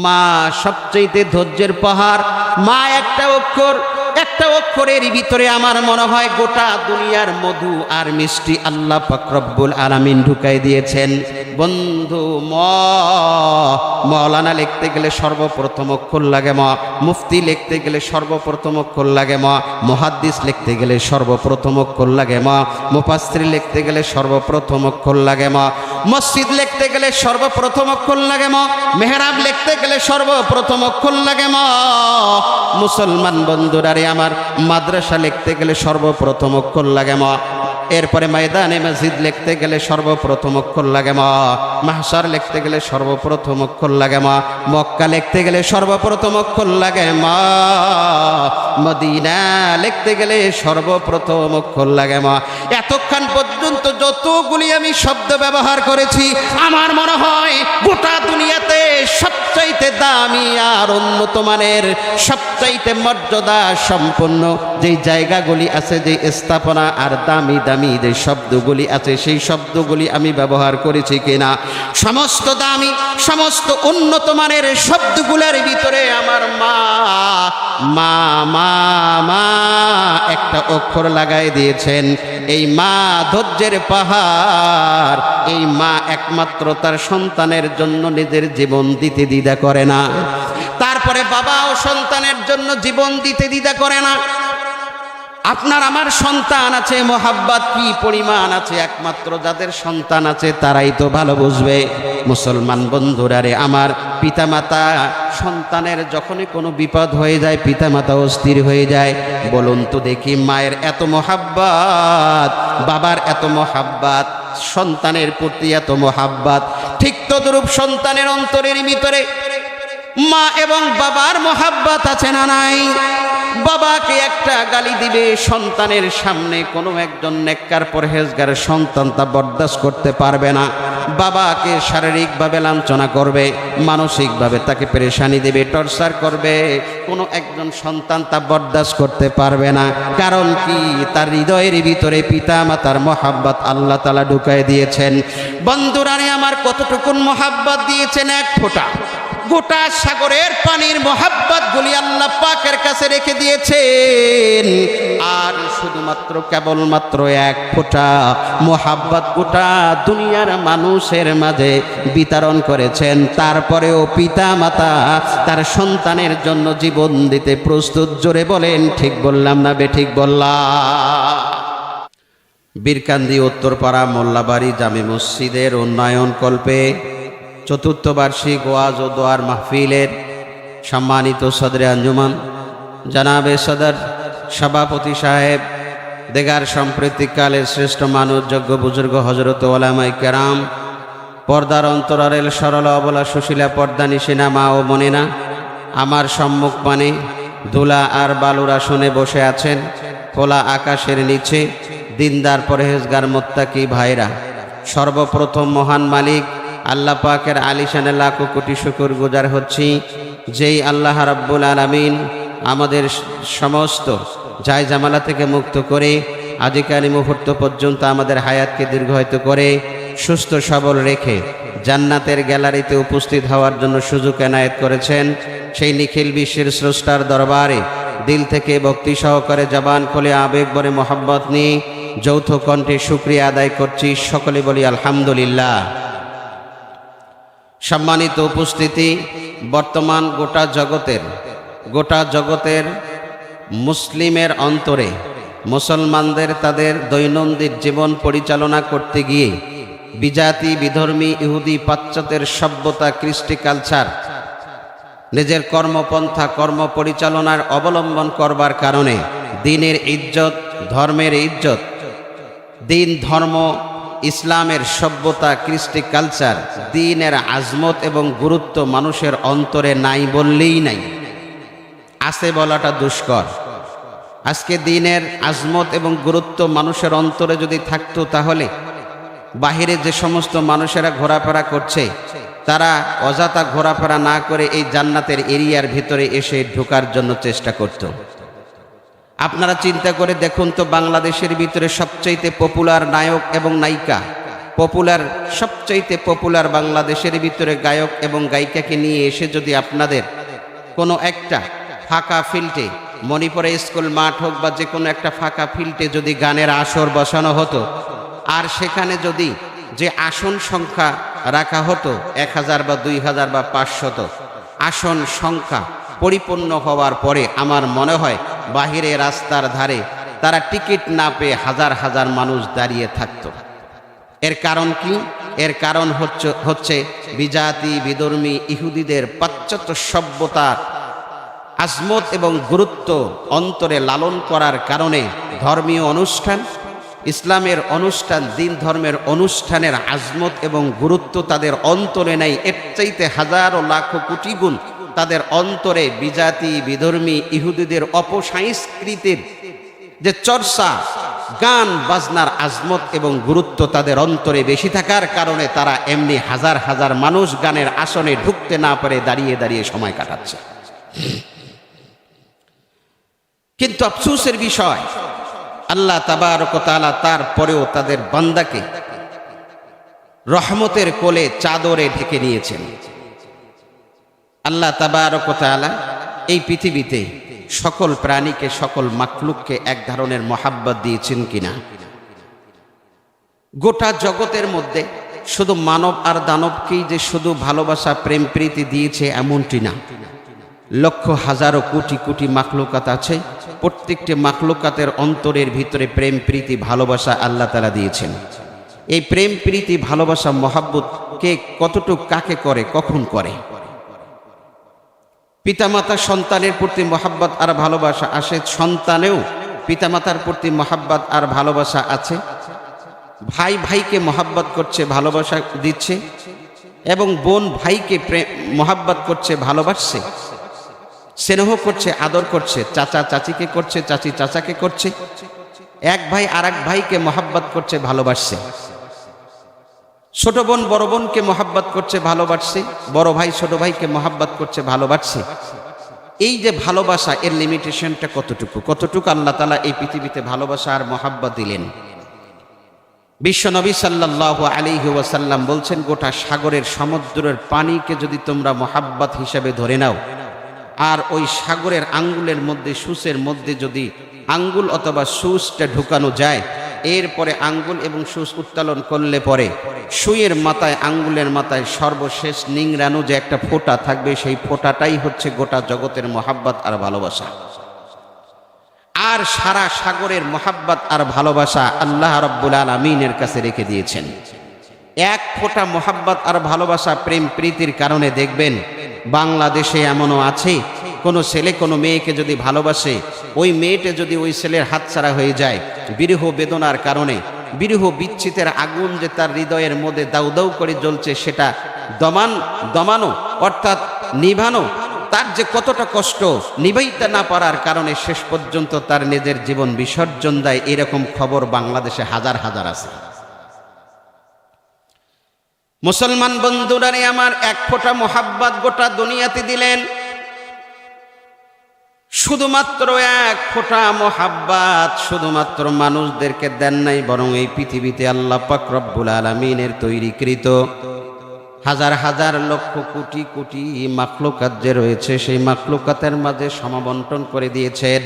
মা সবচাইতে ধৈর্যের পাহাড়। মা একটা অক্ষরের ভিতরে আমার মনে হয় গোটা দুনিয়ার মধু আর মিষ্টি আল্লাহ পাক রব্বুল আলামিন ঢুকাই দিয়েছেন। বন্ধু, মৌলানা লিখতে গেলে সর্বপ্রথম অক্ষর লাগে মা, মুফতি লিখতে গেলে সর্বপ্রথম অক্ষর লাগে মা, মুহাদ্দিস লিখতে গেলে সর্বপ্রথম অক্ষর লাগে মা, মুফাসসির লিখতে গেলে সর্বপ্রথম অক্ষর লাগে মা, মসজিদ লিখতে গেলে সর্বপ্রথম অক্ষর লাগে মা, মেহরাব লিখতে গেলে সর্বপ্রথম অক্ষর লাগে মা। মুসলমান বন্ধুরা রে আমার, মাদ্রাসা লিখতে গেলে সর্বপ্রথম অক্ষর লাগে মা। এরপরে ময়দানে মসজিদ লিখতে গেলে সর্বপ্রথম অক্ষর লাগে মা, মাহশার লিখতে গেলে সর্বপ্রথম অক্ষর লাগে মা, মক্কা লিখতে গেলে সর্বপ্রথম অক্ষর লাগে মা, মদিনা লিখতে গেলে সর্বপ্রথম অক্ষর লাগে মা। এতক্ষণ পর্যন্ত যতগুলি আমি শব্দ ব্যবহার করেছি, আমার মনে হয় গোটা দুনিয়াতে সবচাইতে দামি আর উন্নত মানের, সবচাইতে মর্যাদা সম্পন্ন যেই জায়গাগুলি আছে, যেই স্থাপনা আর দামি দামি যে শব্দগুলি আছে, সেই শব্দগুলি আমি ব্যবহার করেছি কিনা? সমস্ত দামি, সমস্ত উন্নত মানের শব্দগুলোর ভিতরে আমার মা মা মা মা একটা অক্ষর লাগাই দিয়েছেন। এই মা ধৈর্যের পাহাড়। এই মা একমাত্র তার সন্তানের জন্য নিজের জীবন দিতে দ্বিধা করে না। তারপরে বাবাও সন্তানের জন্য জীবন দিতে দ্বিধা করে না। আপনার আমার সন্তান আছে, মোহাব্বত কি পরিমাণ আছে একমাত্র যাদের সন্তান আছে তারাই তো ভালো বুঝবে। মুসলমান বন্ধুরা রে আমার, পিতামাতা সন্তানের যখনই কোনো বিপদ হয়ে যায় পিতামাতা অস্থির হয়ে যায়। বলুন তো দেখি, মায়ের এত মোহাব্বত, বাবার এত মোহাব্বত, সন্তানের প্রতি এত মোহাব্বত, ঠিক তদ্রূপ সন্তানের অন্তরের ভিতরে মা এবং বাবার মোহাব্বত আছে না নাই? বাবাকে একটা গালি দিবে সন্তানের সামনে, কোনো একজন নেককার পরহেজগার সন্তান তা বরদাস্ত করতে পারবে না। বাবাকে শারীরিকভাবে লাঞ্ছনা করবে, মানসিকভাবে তাকে পেরেশানি দেবে, টর্চার করবে, কোনো একজন সন্তান তা বরদাস্ত করতে পারবে না। কারণ কি? তার হৃদয়ের ভিতরে পিতা মাতার মোহাব্বত আল্লাহ তাআলা ঢুকায় দিয়েছেন। বন্ধুরানি আমার, কতটুকুন মোহাব্বত দিয়েছেন? এক ফোঁটা। গোটা সাগরের পানির মোহাব্বত গুলি আল্লাহ পাকের কাছে রেখে দিয়েছেন। আর শুধুমাত্র কেবলমাত্র এক ফোঁটা মোহাব্বত গোটা দুনিয়ার মানুষের মাঝে বিতরণ করেছেন। তারপরেও পিতা মাতা তার সন্তানের জন্য জীবন দিতে প্রস্তুত। জোরে বলেন, ঠিক বললাম না বেঠিক বললাম? বীরকান্দি উত্তরপাড়া মোল্লাবাড়ি জামে মসজিদের উন্নয়ন কল্পে চতুর্থ বার্ষিক ওয়াজ ও দোয়ার মাহফিলের সম্মানিত সদরে আঞ্জুমান জানাবে সদর সভাপতি সাহেব, দেগার সাম্প্রতিককালের শ্রেষ্ঠ মানুষ, যোগ্য বুজুর্গ হজরত ওলামায়ে কেরাম, পর্দার অন্তরালের সরল অবলা সুশীলা পর্দা নিশিনা মা ও মনিনা, আমার সম্মুখ পানে ধুলা আর বালুর আসনে বসে আছেন খোলা আকাশের নিচে দিনদার পরহেজগার মুত্তাকি ভাইরা, সর্বপ্রথম মহান মালিক আল্লাহ পাকের আলিশানে লাখো কোটি শুকর গুজার হচ্ছি, যেই আল্লাহ রাব্বুল আলামিন আমাদের সমস্ত জায় জামালা থেকে মুক্ত করে আজকের এই মুহূর্ত পর্যন্ত আমাদের হায়াতকে দীর্ঘায়িত করে সুস্থ সবল রেখে জান্নাতের গ্যালারিতে উপস্থিত হওয়ার জন্য সুযোগ এনায়েত করেছেন। সেই নিখিল বিশ্বের স্রষ্টার দরবারে দিল থেকে ভক্তি সহকারে জবান খুলে আবেগ ভরে মোহাব্বত নিয়ে যৌথ কণ্ঠে শুকরিয়া আদায় করছি। সকলে বলি আলহামদুলিল্লাহ। সম্মানিত উপস্থিতি, বর্তমান গোটা জগতের মুসলিমের অন্তরে মুসলমানদের তাদের দৈনন্দিন জীবন পরিচালনা করতে গিয়ে বিজাতি, বিধর্মী, ইহুদি, পাশ্চাত্যের সভ্যতা, কৃষ্টি কালচার নিজের কর্মপন্থা কর্ম পরিচালনার অবলম্বন করবার কারণে দিনের ইজ্জত, ধর্মের ইজ্জত, দিন ধর্ম, ইসলামের সভ্যতা, কৃষ্টি কালচার, দিনের আজমত এবং গুরুত্ব মানুষের অন্তরে নাই বললেই নাই, আছে বলাটা দুষ্কর। আজকে দিনের আজমত এবং গুরুত্ব মানুষের অন্তরে যদি থাকতো, তাহলে বাহিরে যে সমস্ত মানুষেরা ঘোরাফেরা করছে তারা অযথা ঘোরাফেরা না করে এই জান্নাতের এরিয়ার ভিতরে এসে ঢোকার জন্য চেষ্টা করত। আপনারা চিন্তা করে দেখুন তো, বাংলাদেশের ভিতরে সবচাইতে পপুলার নায়ক এবং নায়িকা পপুলার, সবচাইতে পপুলার বাংলাদেশের ভিতরে গায়ক এবং গায়িকাকে নিয়ে এসে যদি আপনাদের কোনো একটা ফাঁকা ফিল্ডে, মণিপুরে স্কুল মাঠ হোক বা যে কোনো একটা ফাঁকা ফিল্ডে যদি গানের আসর বসানো হতো, আর সেখানে যদি যে আসন সংখ্যা রাখা হতো 1000 বা 2000 বা 500, আসন সংখ্যা পরিপূর্ণ হওয়ার পরে আমার মনে হয় বাহিরে রাস্তার ধারে তারা টিকিট না পেয়ে হাজার হাজার মানুষ দাঁড়িয়ে থাকত। এর কারণ কি? এর কারণ হচ্ছে বিজাতি বিধর্মী ইহুদিদের পাশ্চাত্য সভ্যতার আজমত এবং গুরুত্ব অন্তরে লালন করার কারণে ধর্মীয় অনুষ্ঠান, ইসলামের অনুষ্ঠান, দিন ধর্মের অনুষ্ঠানের আজমত এবং গুরুত্ব তাদের অন্তরে নেই। এর চাইতে হাজারো লাখো কোটি গুণ তাদের অন্তরে বিজাতি বিধর্মী ইহুদিদের অপসংস্কৃতির যে চর্চা, গান বাজনার আজমত এবং গুরুত্ব তাদের অন্তরে বেশি থাকার কারণে তারা এমনি হাজার হাজার মানুষ গানের আসনে ঢুকতে না পারে দাঁড়িয়ে দাঁড়িয়ে সময় কাটাচ্ছে। কিন্তু আফসোসের বিষয়, আল্লাহ তাবারক ওয়া তাআলা তারপরেও তাদের বান্দাকে রহমতের কোলে চাদরে ঢেকে নিয়েছেন। আল্লাহ তাবারক ওয়া তাআলা এই পৃথিবীতে সকল প্রাণীকে, সকল মাখলুককে এক ধরনের মহাব্বত দিয়েছেন কিনা? গোটা জগতের মধ্যে শুধু মানব আর দানবকেই যে শুধু ভালোবাসা প্রেম প্রীতি দিয়েছে এমনটি না। লক্ষ হাজারো কোটি কোটি মাখলুকাত আছে, প্রত্যেকটি মাখলুকাতের অন্তরের ভিতরে প্রেম প্রীতি ভালোবাসা আল্লাহ তাআলা দিয়েছেন। এই প্রেম প্রীতি ভালোবাসা মহাব্বত কে কতটুকু কাকে করে, কখন করে? পিতামাতা সন্তানের প্রতি মহাব্বত আর ভালোবাসা আসে, সন্তানেও পিতামাতার প্রতি মহাব্বত আর ভালোবাসা আছে। ভাই ভাইকে মহাব্বত করছে, ভালোবাসা দিচ্ছে, এবং বোন ভাইকে মহাব্বত করছে, ভালোবাসছে, স্নেহ করছে, আদর করছে। চাচা চাচিকে করছে, চাচি চাচাকে করছে। এক ভাই আর এক ভাইকে মহাব্বত করছে, ভালোবাসছে। ছোট বোন বড় বোনকে মহাব্বত করছে, ভালোবাসছে। বড় ভাই ছোট ভাইকে মহাব্বত করছে, ভালোবাসছে। এই যে ভালোবাসা, এর লিমিটেশনটা কতটুকু? কতটুকু আল্লাহ তাআলা এই পৃথিবীতে ভালোবাসা আর মহাব্বত দিলেন? বিশ্বনবী সাল্লাল্লাহু আলাইহি ওয়াসাল্লাম বলছেন, গোটা সাগরের সমুদ্রের পানিকে যদি তোমরা মহাব্বত হিসাবে ধরে নাও, আর ওই সাগরের আঙ্গুলের মধ্যে, সূচের মধ্যে যদি আঙ্গুল অথবা সূচটা ঢুকানো যায়, এরপরে আঙ্গুল এবং সূচ উত্তোলন করলে পরে সুইয়ের মাথায়, আঙ্গুলের মাথায় সর্বশেষ নিংড়ানো যে একটা ফোঁটা থাকবে, সেই ফোঁটাটাই হচ্ছে গোটা জগতের মহাব্বত আর ভালোবাসা। আর সারা সাগরের মহাব্বত আর ভালোবাসা আল্লাহ রাব্বুল আলামিনের কাছে রেখে দিয়েছেন। এক ফোঁটা মহাব্বত আর ভালোবাসা প্রেম প্রীতির কারণে দেখবেন বাংলাদেশে এমনও আছে, কোনো ছেলে কোনো মেয়েকে যদি ভালোবাসে, ওই মেয়েটা যদি ওই ছেলের হাতছাড়া হয়ে যায়, বিরহ বেদনার কারণে, বিরহ বিচ্ছিতের আগুন যে তার হৃদয়ের মধ্যে দাউ দাউ করে জ্বলছে, সেটা দমানো অর্থাৎ নিভানো, তার যে কতটা কষ্ট, নিভাইতে না পারার কারণে শেষ পর্যন্ত তার নিজের জীবন বিসর্জন দেয়, এরকম খবর বাংলাদেশে হাজার হাজার আছে। মুসলমান বন্ধুরারে আমার, এক ফোঁটা মোহাব্বত গোটা দুনিয়াতে দিলেন। শুধুমাত্র এক ফোঁটা মোহাব্বত শুধুমাত্র মানুষদেরকে দেন নাই, বরং এই পৃথিবীতে আল্লাহ পাক রব্বুল আলামিনের তৈরিকৃত হাজার হাজার লক্ষ কোটি কোটি মাখলুকাত যে রয়েছে, সেই মাখলুকাতের মাঝে সমাবন্টন করে দিয়েছেন।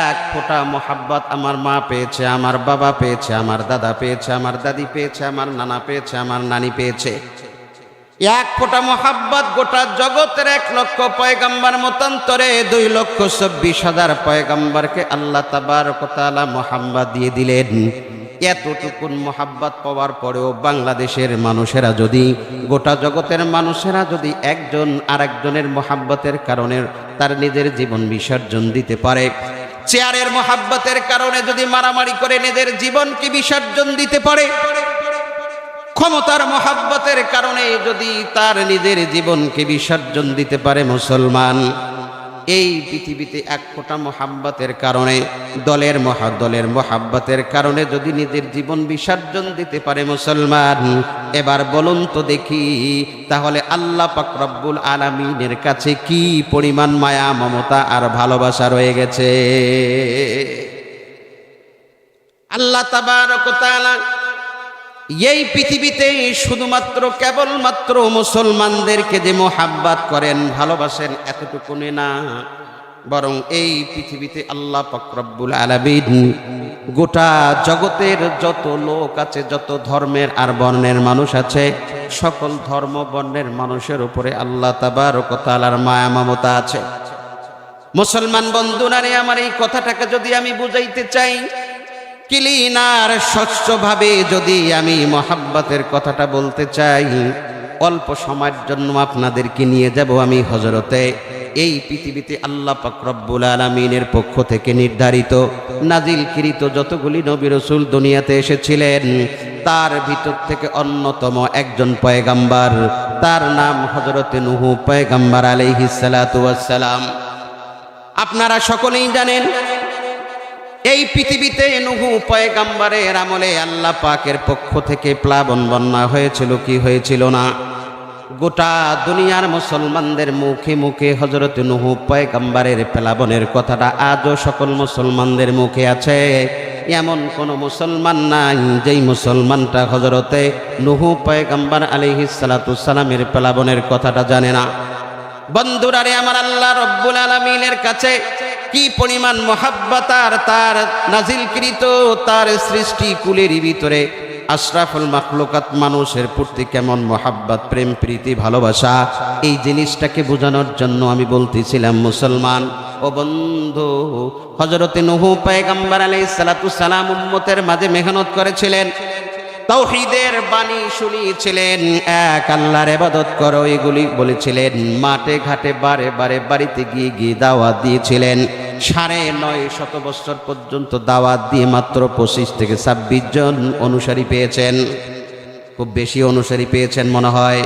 এক ফোঁটা মোহাব্বত আমার মা পেয়েছে, আমার বাবা পেয়েছে, আমার দাদা পেয়েছে, আমার দাদি পেয়েছে, আমার নানা পেয়েছে, আমার নানি পেয়েছে। এক ফোঁটা মোহাব্বত গোটা জগতের 1 লক্ষ পয়গম্বর মতান্তরে 2,24,000 পয়গম্বরকে আল্লাহ তাবারক ওয়া তাআলা মোহাব্বত দিয়ে দিলেন। এতটুকুন মোহাব্বত পাওয়ার পরেও বাংলাদেশের মানুষেরা যদি, গোটা জগতের মানুষেরা যদি একজন আরেকজনের মোহাব্বতের কারণে তার নিজের জীবন বিসর্জন দিতে পারে, চেয়ারের মোহাব্বতের কারণে যদি মারামারি করে নিজের জীবনকে বিসর্জন দিতে পারে, ক্ষমতার মোহাব্বতের কারণে যদি তার নিজের জীবনকে বিসর্জন দিতে পারে মুসলমান, এই পৃথিবীতে এক ফোঁটা মোহাব্বতের কারণে, দলের মোহাব্বতের কারণে যদি নিজের জীবন বিসর্জন দিতে পারে মুসলমান, এবার বলুন তো দেখি, তাহলে আল্লাহ পাক রব্বুল আলামিনের কাছে কি পরিমাণ মায়া, মমতা আর ভালোবাসা রয়ে গেছে। আল্লাহ তাবারক ওয়া তাআলা এই পৃথিবীতে শুধুমাত্র কেবলমাত্র মুসলমানদেরকে যে মোহাব্বত করেন ভালোবাসেন এতটুকু না, বরং এই পৃথিবীতে আল্লাহ পাক রব্বুল আলামিন গোটা জগতের যত লোক আছে, যত ধর্মের আর বর্ণের মানুষ আছে, সকল ধর্ম বর্ণের মানুষের উপরে আল্লাহ তাবারক ওয়া তাআলার মায়া মমতা আছে। মুসলমান বন্ধুরা রে, আমার এই কথাটাকে যদি আমি বুঝাইতে চাই, ক্লিনার স্বচ্ছভাবে যদি আমি মোহাব্বতের কথাটা বলতে চাই, অল্প সময়ের জন্য আপনাদেরকে নিয়ে যাব আমি হযরতে এই পৃথিবীতে আল্লাহ পাক রব্বুল আলামিনের পক্ষ থেকে নির্ধারিত নাজিলকৃত যতগুলি নবী রাসূল দুনিয়াতে এসেছিলেন, তার ভিতর থেকে অন্যতম একজন পয়গাম্বার, তার নাম হযরতে নূহ পয়গাম্বার আলাইহিস সালাতু ওয়াস সালাম। আপনারা সকলেই জানেন এই পৃথিবীতে নূহ পয়গাম্বারের আমলে আল্লাহ পাকের পক্ষ থেকে প্লাবন বন্যা হয়েছিল কি হয়েছিল না? গোটা দুনিয়ার মুসলমানদের মুখে মুখে হযরত নূহ পয়গাম্বারের প্লাবনের কথাটা আজও সকল মুসলমানদের মুখে আছে। এমন কোন মুসলমান নাই যেই মুসলমানটা হযরতে নূহ পয়গাম্বার আলাইহিস সালাতু সালামের প্লাবনের কথাটা জানে না। বন্ধুরা রে, আমার আল্লাহ রব্বুল আলামিনের কাছে কি পরিমাণ মহাব্বত আর তার নাজিলকৃত তার সৃষ্টি কুলের ভিতরে আশরাফুল মাখলুকাত মানুষের প্রতি কেমন মহাব্বত, প্রেম, প্রীতি, ভালোবাসা, এই জিনিসটাকে বোঝানোর জন্য আমি বলতেছিলাম, মুসলমান ও বন্ধু, হযরতে নূহ পয়গম্বর আলাইহিস সালাতু সালাম উম্মতের মাঝে মেহনত করেছিলেন, তাওহীদের বাণী শুনিয়েছিলেন, এক আল্লাহর ইবাদত করো এগুলি বলেছিলেন, মাঠে ঘাটে বারে বারে বাড়িতে গিয়ে গিয়ে দাওয়াত দিয়েছিলেন। ৯৫০ বছর পর্যন্ত দাওয়াত দিয়ে মাত্র ২৫ থেকে ২৬ জন অনুসারী পেয়েছেন। খুব বেশি অনুসারী পেয়েছেন মনে হয়।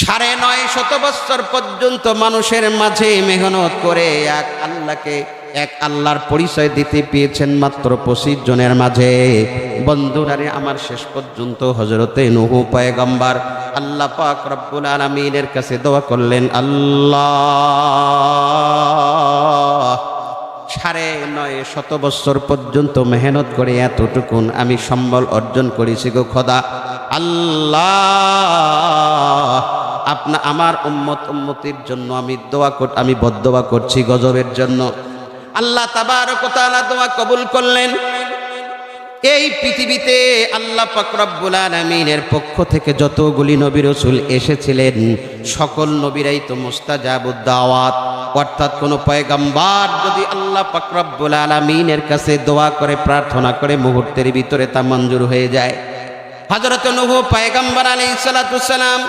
৯৫০ বছর পর্যন্ত মানুষের মাঝে মেহনত করে এক আল্লাহর পরিচয় দিতে পেয়েছেন মাত্র ২৫ জনের মাঝে। বন্ধুরা রে, আমার শেষ পর্যন্ত হযরতে নূহ পয়গম্বর আল্লাহ পাক রব্বুল আলামিনের কাছে দোয়া করলেন, আল্লাহ ৯৫০ বছর পর্যন্ত মেহনত করে এতটুকুন আমি সম্বল অর্জন করেছি গো খোদা। আল্লাহ আমার উম্মতির জন্য আমি বদদোয়া করছি গজবের জন্য। আল্লাহ তাবারক ওয়া তাআলা দোয়া কবুল করলেন। এই পৃথিবীতে আল্লাহ পাক রব্বুল আলামিনের পক্ষ থেকে যতগুলি নবী রাসূল এসেছিলেন, সকল নবীরাই তো মুস্তাজাবুদ দাওয়াত, অর্থাৎ কোন পয়গম্বর যদি আল্লাহ পাক রব্বুল আলামিনের কাছে দোয়া করে প্রার্থনা করে মুহূর্তের ভিতরে তা মঞ্জুর হয়ে যায়। হযরত নূহ পয়গম্বর আলাইহিস সালাতু সালাম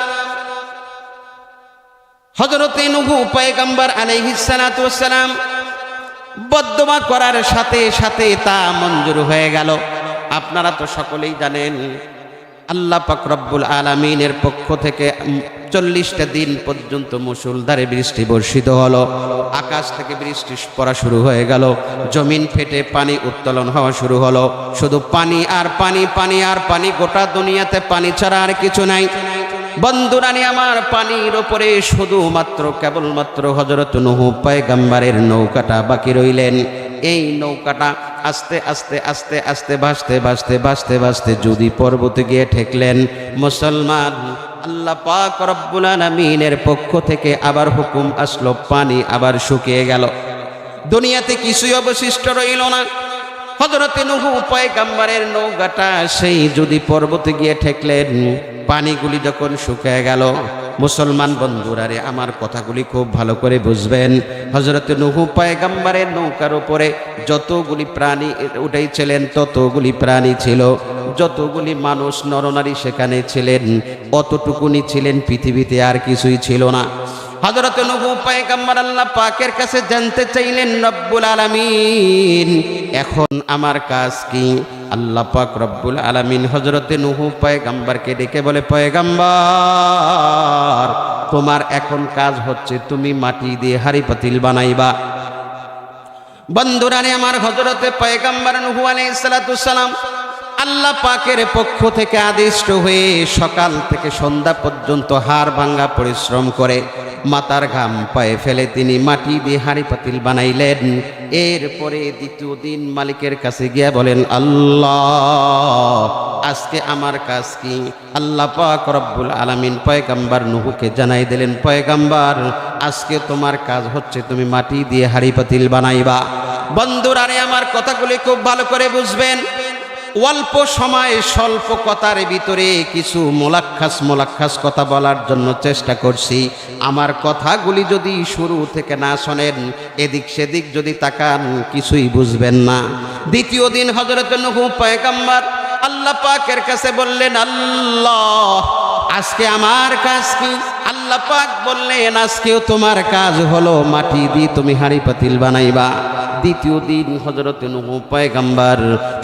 হযরতে নূহ পয়গম্বর আলাইহিস সালাতু সালাম বদদোয়া করার সাথে সাথে তা মঞ্জুর হয়ে গেল। আপনারা তো সকলেই জানেন আল্লাহ পাক রব্বুল আলামিনের পক্ষ থেকে ৪০টা দিন পর্যন্ত মুষলধারে বৃষ্টি বর্ষিত হলো। আকাশ থেকে বৃষ্টি পড়া শুরু হয়ে গেল, জমিন ফেটে পানি উত্তোলন হওয়া শুরু হলো। শুধু পানি আর পানি, পানি আর পানি, গোটা দুনিয়াতে পানি ছাড়া আর কিছু নাই। বন্ধুরা রে, আমার পানির ওপরে শুধুমাত্র কেবলমাত্র হযরত নূহ পয়গম্বরের নৌকাটা বাকি রইলেন। এই নৌকাটা আস্তে আস্তে আস্তে আস্তে ভাসতে ভাসতে ভাসতে ভাসতে যদি পর্বতে গিয়ে ঠেকলেন, মুসলমান আল্লাহ পাক রব্বুল আলামিনের পক্ষ থেকে আবার হুকুম আসলো, পানি আবার শুকিয়ে গেল, দুনিয়াতে কিছুই অবশিষ্ট রইল না। হযরতে নূহ পয়গম্বরের নৌকাটা সেই যদি পর্বতে গিয়ে ঠেকলেন, পানিগুলি যখন শুকিয়ে গেল, মুসলমান বন্ধুরা রে, আমার কথাগুলি খুব ভালো করে বুঝবেন। হযরত নূহ পয়গম্বরের নৌকার উপরে যতগুলি প্রাণী উঠেছিলেন, ততগুলি প্রাণী ছিল, যতগুলি মানুষ নরনারী সেখানে ছিলেন, অতটুকুনি ছিলেন পৃথিবীতে, আর কিছুই ছিল না। হযরত নূহ পয়গম্বর আল্লাহ পাকের কাছে জানতে চাইলেন, রব্বুল আলামিন এখন আমার কাজ কি? আল্লাহ পাক রব্বুল আলামিন হযরতে নূহ পয়গম্বরকে ডেকে বলে, পয়গম্বর তোমার এখন কাজ হচ্ছে তুমি মাটি দিয়ে হাড়ি পাতিল বানাইবা। বন্ধুরা রে, আমার হযরতে পয়গম্বর নূহ আলাইহিস সালাতু সালাম আল্লাহ পাকের পক্ষ থেকে আদিষ্ট হয়ে সকাল থেকে সন্ধ্যা পর্যন্ত হাড় ভাঙ্গা পরিশ্রম করে মাথার ঘাম পায়ে ফেলে তিনি মাটি দিয়ে হাঁড়ি পাতিল বানাইলেন। এরপরে দ্বিতীয় দিন মালিকের কাছে গিয়া বলেন, আল্লাহ আজকে আমার কাজ কি? আল্লাহ পাক রব্বুল আলামিন পয়গম্বর নূহকে জানাই দিলেন, পয়গম্বর আজকে তোমার কাজ হচ্ছে তুমি মাটি দিয়ে হাঁড়ি পাতিল বানাইবা। বন্ধুরা রে, আমার কথাগুলি খুব ভালো করে বুঝবেন। অল্প সময়ে স্বল্প কথার ভিতরে কিছু মোলাক্ষাস কথা বলার জন্য চেষ্টা করছি। আমার কথাগুলি যদি শুরু থেকে না শোনেন, এদিক সেদিক যদি তাকান, কিছুই বুঝবেন না। দ্বিতীয় দিন হযরত নূহ পয়গম্বর আল্লাহ পাকের কাছে বললেন, আল্লাহ আজকে আমার কাজ কি? আল্লাহ পাক বললেন, আজকেও তোমার কাজ হলো মাটি দিয়ে তুমি হাঁড়ি পাতিল বানাইবা। দ্বিতীয় দিন হযরত নূহ পয়গম্বর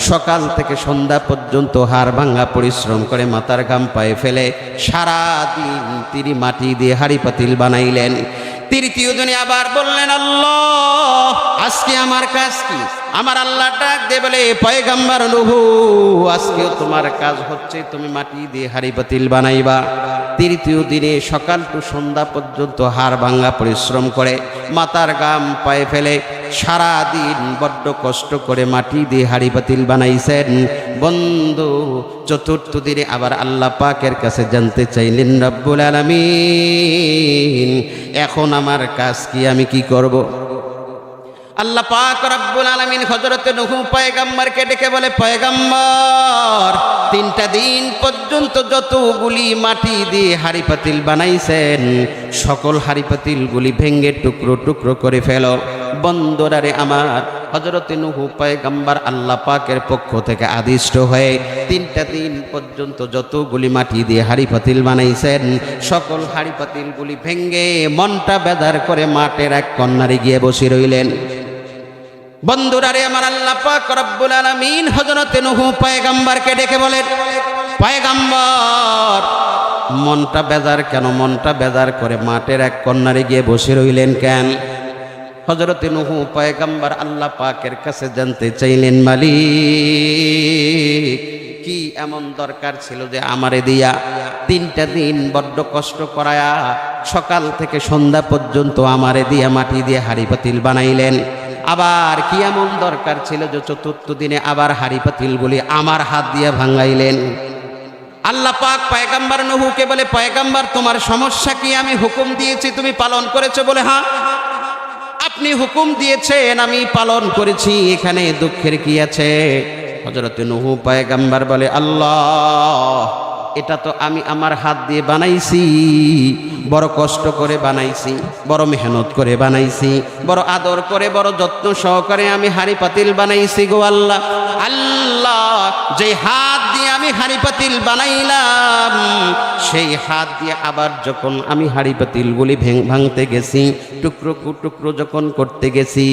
সকাল থেকে সন্ধ্যা পর্যন্ত হাড় ভাঙ্গা পরিশ্রম করে মাথার ঘাম পায়ে ফেলে সারা দিন তিনি মাটি দিয়ে হাঁড়ি পাতিল বানাইলেন। তৃতীয় দিনে আবার বললেন, আল্লাহ আজকে আমার কাজ কি? আমার আল্লাহ ডাক দিয়ে বলে, পয়গম্বর নূহ আজকেও তোমার কাজ হচ্ছে তুমি মাটি দিয়ে হাঁড়ি পাতিল বানাইবা। তৃতীয় দিনে সকাল টু সন্ধ্যা পর্যন্ত হাড় ভাঙ্গা পরিশ্রম করে মাথার ঘাম পায়ে ফেলে সারা দিন বড্ড কষ্ট করে মাটি দিয়ে হাঁড়ি পাতিল বানাইছেন। বন্ধু চতুর্থ দিনে আবার আল্লাহ পাকের কাছে জানতে চাইলেন, রব্বুল আলামিন এখন আমার কাজ কি? আমি কি করব? আল্লাহ পাক রব্বুল আলামিন হযরত নূহ পয়গম্বরকে ডেকে বলে, পয়গম্বর 3টা দিন পর্যন্ত যতগুলি মাটি দিয়ে হাঁড়ি পাতিল বানাইছেন সকল হাঁড়ি পাতিলগুলি ভেঙে টুকরো টুকরো করে ফেলো। বন্ধুরারে আমার, হযরত নূহ পয়গম্বর আল্লাহ পাকের পক্ষ থেকে আদিষ্ট হয়ে 3টা দিন পর্যন্ত যতগুলি মাটি দিয়ে হাঁড়ি পাতিল বানাইছেন সকল হাঁড়ি পাতিলগুলি ভেঙে মনটা বেদার করে মাঠের এক কর্নারে গিয়ে বসে রইলেন। বন্ধুরারে আমার, আল্লাহ পাক রব্বুল আলামিন হযরত নূহ পয়গম্বরকে ডেকে বলেন, পয়গম্বর মনটা বেজার কেন? মনটা বেজার করে মাঠের এক কর্নারে গিয়ে বসে রইলেন কেন? হযরত নূহ পয়গম্বর আল্লাহ পাকের কাছে জানতে চাইলেন, মালিক কি এমন দরকার ছিল যে আমারে দিয়া 3টা দিন বড্ড কষ্ট করায়া সকাল থেকে সন্ধ্যা পর্যন্ত আমারে দিয়া মাটি দিয়ে হাঁড়ি পাতিল বানাইলেন? আবার কি এমন দরকার ছিল যে চতুর্থ দিনে আবার হাঁড়ি পাতিলগুলি আমার হাত দিয়ে ভাঙাইলেন? আল্লাহ পাক পয়গম্বর নূহকে বলে, পয়গম্বর তোমার সমস্যা কি? আমি হুকুম দিয়েছি তুমি পালন করেছো? বলে, হ্যাঁ আপনি হুকুম দিয়েছেন আমি পালন করেছি, এখানে দুঃখের কি আছে? হযরত নূহ পয়গম্বর বলে, আল্লাহ এটা তো আমি আমার হাত দিয়ে বানাইছি, বড় কষ্ট করে বানাইছি, বড় মেহনত করে বানাইছি, বড় আদর করে বড় যত্ন সহকারে আমি হাঁড়ি পাতিল বানাইছি গো আল্লাহ। আল্লাহ যে হাত দিয়ে আমি হাঁড়ি পাতিল বানাইলাম সেই হাত দিয়ে আবার যখন আমি হাঁড়ি পাতিলগুলি ভাঙতে গেছি, টুকরো টুকরো যখন করতে গেছি,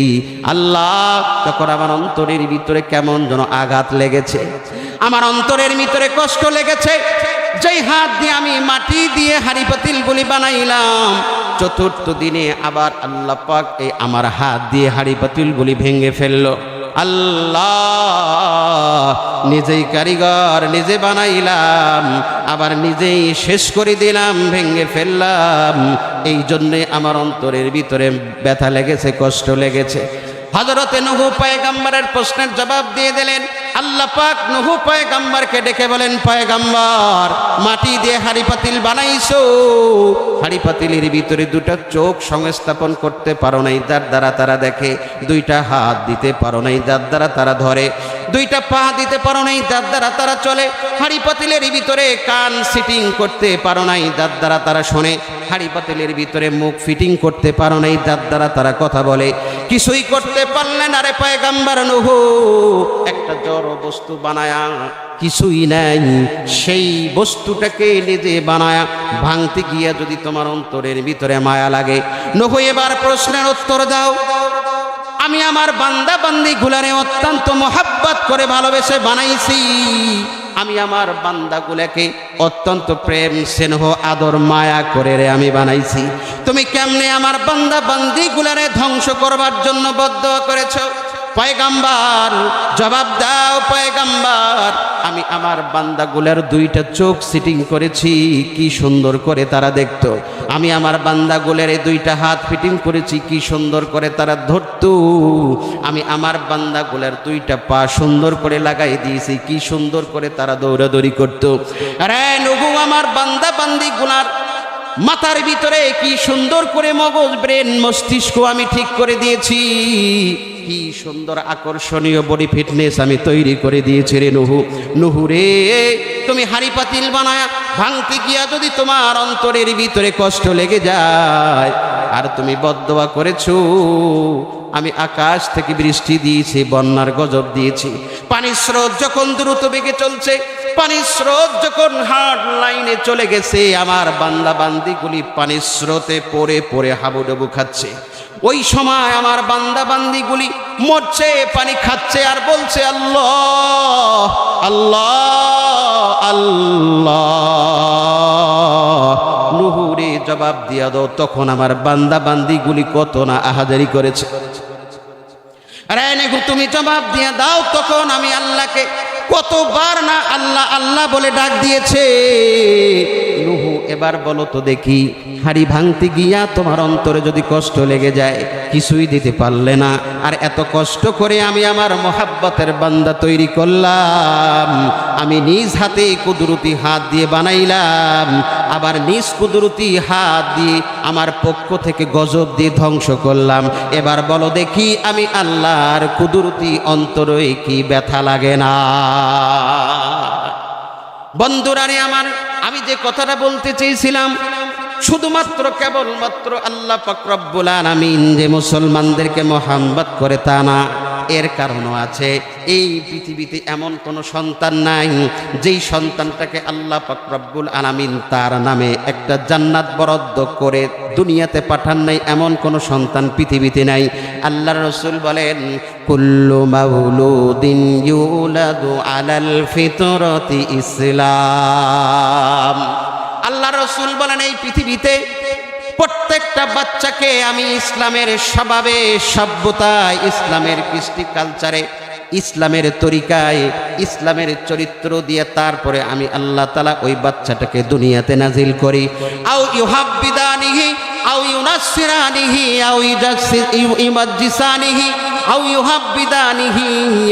আল্লাহ তখন আমার অন্তরের ভিতরে কেমন যেন আঘাত লেগেছে, আমার অন্তরের ভিতরে কষ্ট লেগেছে। যেই হাত দিয়ে আমি মাটি দিয়ে হাঁড়ি পাতিলগুলি বানাইলাম, চতুর্থ দিনে আবার আল্লাহ পাক এই আমার হাত দিয়ে হাঁড়ি পাতিলগুলি ভেঙে ফেললো। আল্লাহ নিজেই কারিগর, নিজে বানাইলাম আবার নিজেই শেষ করে দিলাম, ভেঙে ফেললাম। এই জন্যে আমার অন্তরের ভিতরে ব্যথা লেগেছে, কষ্ট লেগেছে। হযরত নূহ পয়গম্বরের প্রশ্নের জবাব দিয়ে দিলেন। আল্লাহ পাক নূহ পয়গম্বরকে ডেকে বলেন, পয়গম্বর মাটি দিয়ে হাঁড়ি পাতিল বানাইছো, হাঁড়ি পাতিলের ভিতরে 2টা চোখ সংস্থাপন করতে পারো নাই, যার দ্বারা তারা দেখে, 2টা হাত দিতে পারো নাই, যার দ্বারা তারা ধরে, 2টা পা দিতে পারো নাই, যার দ্বারা তারা চলে, হাঁড়ি পাতিলের ভিতরে কান সিটিং করতে পারো নাই, যার দ্বারা তারা শোনে, হাঁড়ি পাতিলের ভিতরে মুখ ফিটিং করতে পারো নাই, যার দ্বারা তারা কথা বলে, কিছুই করতে পারলেন আরে পয়গম্বর নূহ। একটা জড় বস্তু বানায়া কিছুই নাই, সেই বস্তুটাকে নিজে বানায়া ভাঙতে গিয়া যদি তোমার অন্তরের ভিতরে মায়া লাগে, নূহ এবার প্রশ্নের উত্তর দাও। আমি আমার বান্দা বান্দি গুলারে অত্যন্ত মোহাব্বত করে ভালোবেসে বানাইছি, আমি আমার বান্দাগুলাকে অত্যন্ত প্রেম স্নেহ আদর মায়া করে রে আমি বানাইছি। তুমি কেমনে আমার বান্দা বান্দিগুলারে ধ্বংস করবার জন্য বদ্ধ করেছো? পয়গাম্বার জবাব দাও পয়গাম্বার, আমি আমার বান্দাগুলোর দুইটা চোখ সিটিং করেছি, কি সুন্দর করে তারা দেখতো। আমি আমার বান্দাগুলোর এই দুইটা হাত ফিটিং করেছি, কি সুন্দর করে তারা ধরতো। আমি আমার বান্দাগুলোর দুইটা পা সুন্দর করে লাগাই দিয়েছি, কি সুন্দর করে তারা দৌড়াদৌড়ি করতো। আরে নবু, আমার বান্দা বান্দিগুলার মাথার ভিতরে কি সুন্দর করে মগজ, ব্রেন, মস্তিষ্ক আমি ঠিক করে দিয়েছি, কি সুন্দর আকর্ষণীয় বডি ফিটনেস আমি তৈরি করে দিয়েছি রে নুহু। নুহু রে, তুমি হাড়ি পাতিল বানায়া ভাঙতে গিয়া যদি তোমার অন্তরের ভিতরে কষ্ট লেগে যায় আর তুমি বদদোয়া করেছো, আমি আকাশ থেকে বৃষ্টি দিয়েছি, বন্যার গজব দিয়েছি। পানির স্রোত যখন দ্রুত বেগে চলছে, পানির স্রোত যখন হার্ড লাইনে চলে গেছে, আমার বান্দা বান্দিগুলি পানির স্রোতে পড়ে পড়ে হাবুডুবু খাচ্ছে। ওই সময় আমার বান্দা বান্দিগুলি মরছে, পানি খাচ্ছে আর বলছে আল্লাহ আল্লাহ আল্লাহ। নুহুরে জবাব দিয়া দাও, তখন আমার বান্দা বান্দিগুলি কত না আহাজারি করেছে। আরে নেহু, তুমি জবাব দিয়া দাও, তখন আমি আল্লাহকে কতবার না আল্লাহ আল্লাহ বলে ডাক দিয়েছে। নুহু, এবার বলো তো দেখি, হাড়ি ভাঙতে গিয়া তোমার অন্তরে যদি কষ্ট লেগে যায়, কিছুই দিতে পারলে না, আর এত কষ্ট করে আমি আমার মোহাব্বতের বান্দা তৈরি করলাম, আমি নিজ হাতে কুদরতি হাত দিয়ে বানাইলাম, আবার নিজ কুদরতি হাত দিয়ে আমার পক্ষ থেকে গজব দিয়ে ধ্বংস করলাম। এবার বলো দেখি, আমি আল্লাহর কুদরতি অন্তরে কি ব্যথা লাগে না? বন্ধুরারে আমার, আমি যে কথাটা বলতে চেয়েছিলাম, শুধুমাত্র কেবলমাত্র আল্লাহ পাক রব্বুল আলামিন যে মুসলমানদেরকে মোহাব্বত করে তা না, এর কারণও আছে। এই পৃথিবীতে এমন কোনো সন্তান নাই যেই সন্তানটাকে আল্লাহ পাক রব্বুল আলামিন তার নামে একটা জান্নাত বরাদ্দ করে দুনিয়াতে পাঠান নাই, এমন কোনো সন্তান পৃথিবীতে নাই। আল্লাহর রাসূল বলেন, কুল্লু মাউলুদিন ইউলাদু আলাল ফিতরাতি ইসলাম। আল্লাহ রাসূল বলেন, এই পৃথিবীতে প্রত্যেকটা বাচ্চাকে আমি ইসলামের স্বভাবে, সভ্যতায়, ইসলামের কৃষ্টি কালচারে, ইসলামের তরিকায়, ইসলামের চরিত্র দিয়ে তারপরে আমি আল্লাহ তাআলা ওই বাচ্চাটাকে দুনিয়াতে নাজিল করি। আও ইউহাব্বিদানিহি আও ইউনাসসিরানিহি আও ইউমাজ্জিসানিহি আও ইউহাব্বিদানিহি,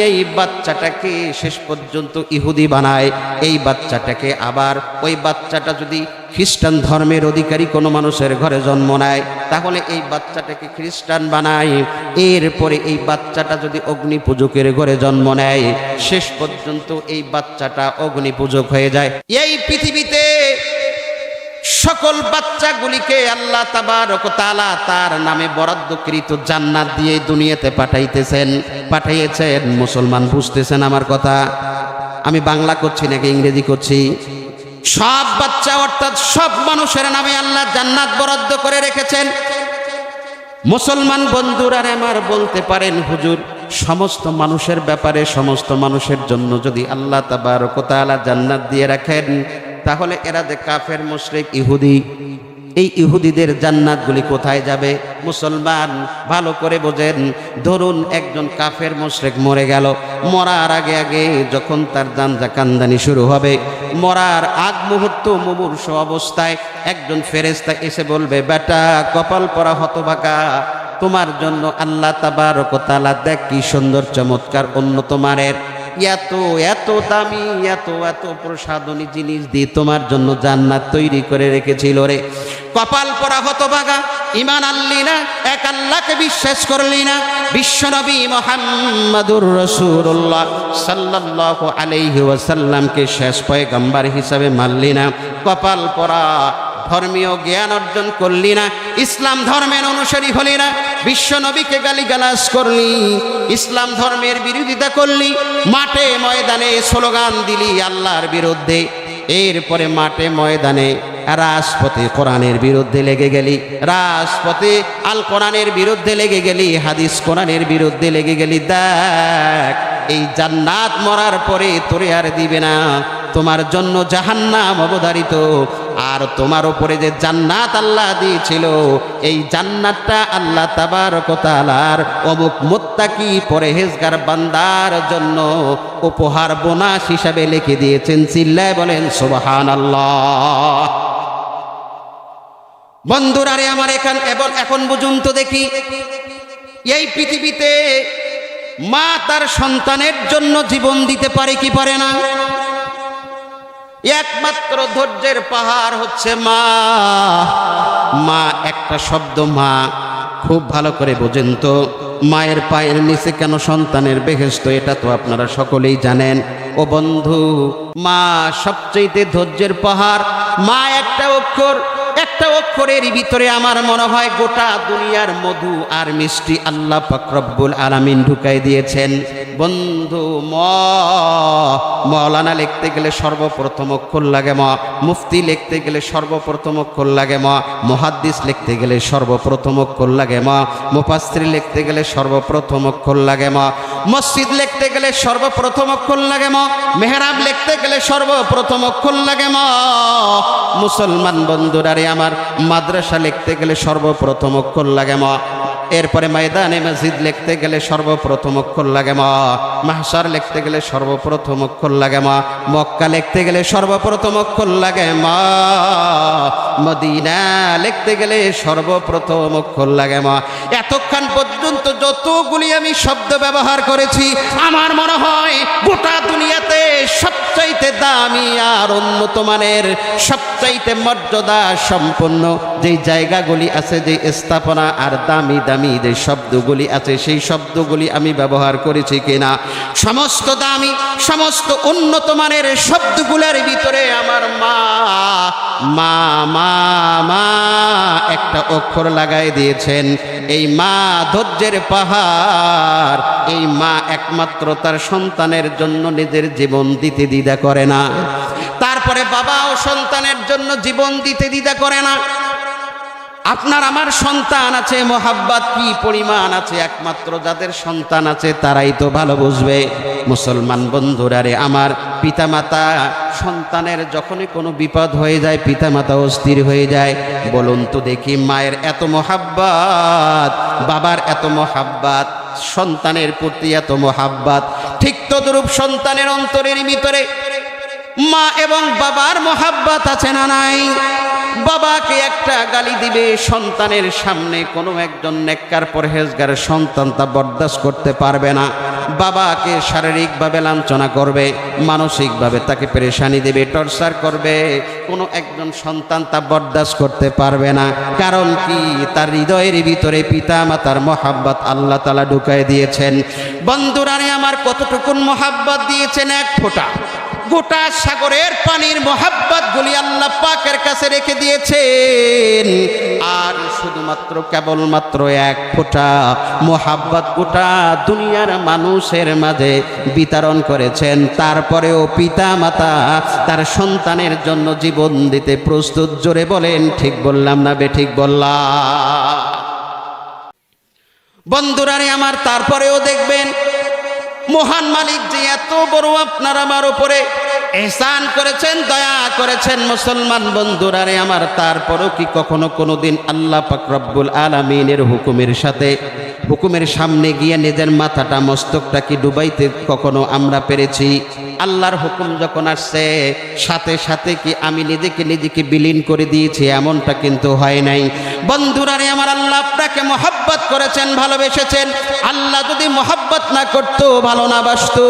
এই বাচ্চাটাকে শেষ পর্যন্ত ইহুদি বানায়। এই বাচ্চাটাকে আবার, ওই বাচ্চাটা যদি খ্রিস্টান ধর্মের অধিকারী কোনো মানুষের ঘরে জন্ম নেয়, তাহলে এই বাচ্চাটাকে খ্রিস্টান বানায়। এরপরে এই বাচ্চাটা যদি অগ্নি পূজকের ঘরে জন্ম নেয়, শেষ পর্যন্ত এই বাচ্চাটা অগ্নি পূজক হয়ে যায়। এই পৃথিবীতে সকল বাচ্চাগুলিকে আল্লাহ তাবারক ওয়া তাআলা তার নামে বরাদ্দকৃত জান্নাত দিয়ে দুনিয়াতে পাঠাইয়েছেন। মুসলমান বুঝতেছেন আমার কথা? আমি বাংলা করছি নাকি ইংরেজি করছি? সব বাচ্চা অর্থাৎ সব মানুষের নামে আল্লাহ জান্নাত বরাদ্দ করে রেখেছেন। মুসলমান বন্ধুরা আমার বলতে পারেন, হুজুর, সমস্ত মানুষের ব্যাপারে, সমস্ত মানুষের জন্য যদি আল্লাহ তাবারক ওয়া তাআলা জান্নাত দিয়ে রাখেন, তাহলে এরা যে কাফের, মুশরিক, ইহুদি, এই ইহুদিদের জান্নাতগুলি কোথায় যাবে? মুসলমান ভালো করে বোঝেন। ধরুন একজন কাফের মুশরিক মরে গেল, মরার আগে আগে যখন তার জানজা কান্দানি শুরু হবে, মরার আগ মুহূর্ত মুমূর্ষু অবস্থায় একজন ফেরেশতা এসে বলবে, বেটা কপাল পরা হতভাগা, তোমার জন্য আল্লাহ তাবারক ওয়া তাআলা দেখ কি সুন্দর চমৎকার উন্নত মানের এত এত দামি এত এত প্রসাদনী জিনিস দিয়ে তোমার জন্য জান্নাত তৈরি করে রেখেছিল রে। কপাল পরা হতভাগা, ঈমান আনলি না, এক আল্লাহকে বিশ্বাস করলি না, বিশ্বনবী মুহাম্মাদুর রাসূলুল্লাহ সাল্লাল্লাহু আলাইহি ওয়াসাল্লামকে শেষ পয়গম্বর হিসাবে মানলি না, কপাল পরা ধর্মীয় জ্ঞান অর্জন করলি না, ইসলাম ধর্মের অনুসারী হলি না, বিশ্ব নবীকে গালিগালাজ করলি, ইসলাম ধর্মের বিরোধিতা করলি, মাঠে ময়দানে স্লোগান দিলি আল্লাহর বিরুদ্ধে, এরপরে মাঠে ময়দানে রাজপথে কোরআনের বিরুদ্ধে লেগে গেলি, রাজপথে আল কোরআনের বিরুদ্ধে লেগে গেলি, হাদিস কোরআনের বিরুদ্ধে লেগে গেলি। দেখ, এই জান্নাত মরার পরে তোরে আর দিবে না, তোমার জন্য জাহান্নাম অবধারিত। আর তোমার উপরে যে জান্নাত আল্লাহ দিয়েছিল এই জান্নাতটা আল্লাহ তাবারক ওয়া তাআলার অমুক মুত্তাকি পরহেজগার বান্দার জন্য উপহার বোনাস হিসাবে লিখে দিয়েছেন। চিল্লায় বলেন সুবহানাল্লাহ। বন্ধুরা রে আমার, এখন পর্যন্ত দেখি এই পৃথিবীতে মা তার সন্তানের জন্য জীবন দিতে পারে কি পারে না? একমাত্র ধৈর্যের পাহাড় হচ্ছে মা। মা একটা শব্দ মা, খুব ভালো করে বোঝেন তো। মায়ের পায়ের নিচে কেন সন্তানের বেহেশত, এটা তো আপনারা সকলেই জানেন। ও বন্ধু, মা সবচেয়ে ধৈর্যের পাহাড়। মা একটা অক্ষরের ভিতরে আমার মনে হয় গোটা দুনিয়ার মধু আর মিষ্টি আল্লাহ পাক রব্বুল আলামিন ঢুকাই দিয়েছেন। বন্ধু, মৌলানা লিখতে গেলে সর্বপ্রথম অক্ষর লাগে মা, মুফতি লিখতে গেলে সর্বপ্রথম অক্ষর লাগে মা, মুহাদ্দিস লিখতে গেলে সর্বপ্রথম অক্ষর লাগে মা, মুফাসসির লিখতে গেলে সর্বপ্রথম অক্ষর লাগে মা, মসজিদ লিখতে গেলে সর্বপ্রথম অক্ষর লাগে মা, মেহরাব লিখতে গেলে সর্বপ্রথম অক্ষর লাগে মা। মুসলমান বন্ধুরা রে আমার, মাদ্রাসা লিখতে গেলে সর্বপ্রথম অক্ষর লাগে মা। এরপরে ময়দানে মসজিদ লিখতে গেলে সর্বপ্রথম অক্ষর লাগে মা। মাহশার লিখতে গেলে সর্বপ্রথম অক্ষর লাগে মা। মক্কা লিখতে গেলে সর্বপ্রথম অক্ষর লাগে মা। মদিনা লিখতে গেলে সর্বপ্রথম অক্ষর লাগে মা। এতক্ষণ পর্যন্ত যতগুলি আমি শব্দ ব্যবহার করেছি, আমার মনে হয় গোটা দুনিয়াতে সবচাইতে দামি আর উন্নত মানের, সবচাইতে মর্যাদা সম্পন্ন যে জায়গাগুলি আছে, যে স্থাপনা আর দামি দামি যে শব্দগুলি আছে, সেই শব্দগুলি আমি ব্যবহার করেছি কিনা? সমস্ত দামি, সমস্ত উন্নত মানের শব্দগুলোর ভিতরে আমার মা মা মা মা একটা অক্ষর লাগাই দিয়েছেন। এই মা ধৈর্যের পাহাড়। এই মা একমাত্র তার সন্তানের জন্য নিজের জীবন দিতে দ্বিধা করে না। তারপরে বাবাও সন্তানের জন্য জীবন দিতে দ্বিধা করে না। আপনার আমার সন্তান আছে, মোহাব্বত কি পরিমাণ আছে একমাত্র যাদের সন্তান আছে তারাই তো ভালো বুঝবে। মুসলমান বন্ধুরা রে আমার, পিতামাতা সন্তানের যখনই কোনো বিপদ হয়ে যায় পিতামাতা অস্থির হয়ে যায়। বলুন তো দেখি, মায়ের এত মোহাব্বত, বাবার এত মোহাব্বত, সন্তানের প্রতি এত মোহাব্বত, ঠিক তদ্রূপ সন্তানের অন্তরের ভিতরে মা এবং বাবার মোহাব্বত আছে না নাই? বাবাকে একটা গালি দিবে সন্তানের সামনে, কোনো একজন নেককার পরহেজগার সন্তান তা বরদাস্ত করতে পারবে না। বাবাকে শারীরিকভাবে লাঞ্ছনা করবে, মানসিকভাবে তাকে পেরেশানি দেবে, টর্চার করবে, কোনো একজন সন্তান তা বরদাস্ত করতে পারবে না। কারণ কি? তার হৃদয়ের ভিতরে পিতা মাতার মোহাব্বত আল্লাহ তাআলা ঢুকায় দিয়েছেন। বন্ধুরা রে আমার, কতটুকুন মোহাব্বত দিয়েছেন? এক ফোঁটা। গোটা সাগরের পানির মোহাব্বত গুলি আল্লাহ পাকের কাছে রেখে দিয়েছেন। আর শুধুমাত্র কেবলমাত্র এক ফোঁটা মোহাব্বত গোটা দুনিয়ার মানুষের মাঝে বিতরণ করেছেন। তারপরেও পিতা মাতা তার সন্তানের জন্য জীবন দিতে প্রস্তুত। জোরে বলেন, ঠিক বললাম না বেঠিক বললাম? বন্ধুরা রে আমার, তারপরেও দেখবেন মহান মালিক যে এত বড় আপনার আমার উপরে এহসান করেছেন, দয়া করেছেন। মুসলমান বন্ধুরা রে আমার, তারপরও কি কখনো কোনোদিন আল্লাহ পাক রব্বুল আলামিনের হুকুমের সামনে গিয়ে নিজের মাথাটা মস্তকটা কি ডুবাইতে কখনো আমরা পেরেছি? আল্লাহর হুকুম যখন আসছে সাথে সাথে কি আমি নিজেকে বিলীন করে দিয়েছি? এমনটা কিন্তু হয় নাই। বন্ধুরা রে আমার, আল্লাহ আপনাকে মহব্বত করেছেন, ভালোবেসেছেন। আল্লাহ যদি মহব্বত না করতো, ভালো না বাসতো,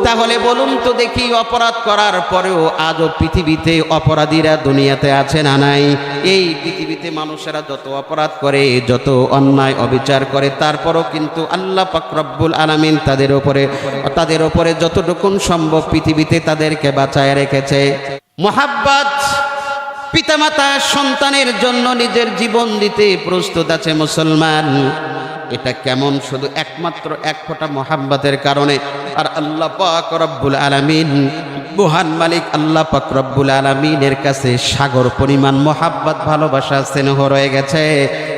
তাহলে বলুন তো দেখি, অপরাধ করার পরেও আজও পৃথিবীতে অপরাধীরা দুনিয়াতে আছে না নাই? এই পৃথিবীতে মানুষেরা যত অপরাধ করে, যত অন্যায় অবিচার করে, তারপরও কিন্তু আল্লাহ পাক রব্বুল আলামিন তাদের উপরে যতটুকুন সম্ভব পৃথিবীতে তাদেরকে বাঁচায় রেখেছে। মোহাব্বত, পিতামাতা সন্তানের জন্য নিজের জীবন দিতে প্রস্তুত আছে। মুসলমান, এটা কেমন? শুধু একমাত্র এক ফোঁটা মোহাব্বতের কারণে। আর আল্লাহ পাক রব্বুল আলামিন, মহান মালিক আল্লাহ পাক রব্বুল আলামিনের কাছে সাগর পরিমাণ মোহাব্বত, ভালোবাসা, স্নেহ রয়ে গেছে।